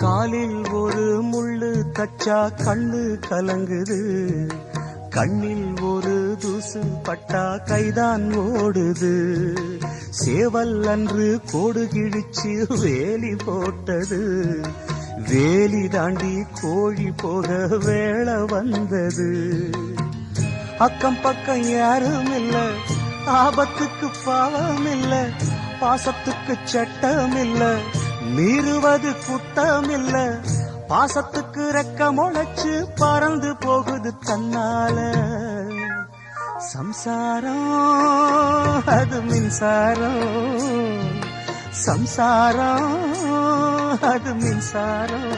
காலில் ஒரு முள்ளு தச்சா கண்ணு கலங்குது, கண்ணில் ஒரு தூசு பட்டா கைதான் ஓடுது. சேவல் அன்று கோடு கிழிச்சு வேலி போட்டது, வேலி தாண்டி கோழி போக வேளை வந்தது. அக்கம் பக்கம் யாரும் இல்ல, ஆபத்துக்கு பாவம் இல்ல, பாசத்துக்கு சட்டம் இல்ல, மீறுவது குத்தம் இல்ல, பாசத்துக்கு ரெக்க முளைச்சு பறந்து போகுது தன்னால. சம்சாரம் அது மின்சாரம், சம்சாரம் அது மின்சாரம்.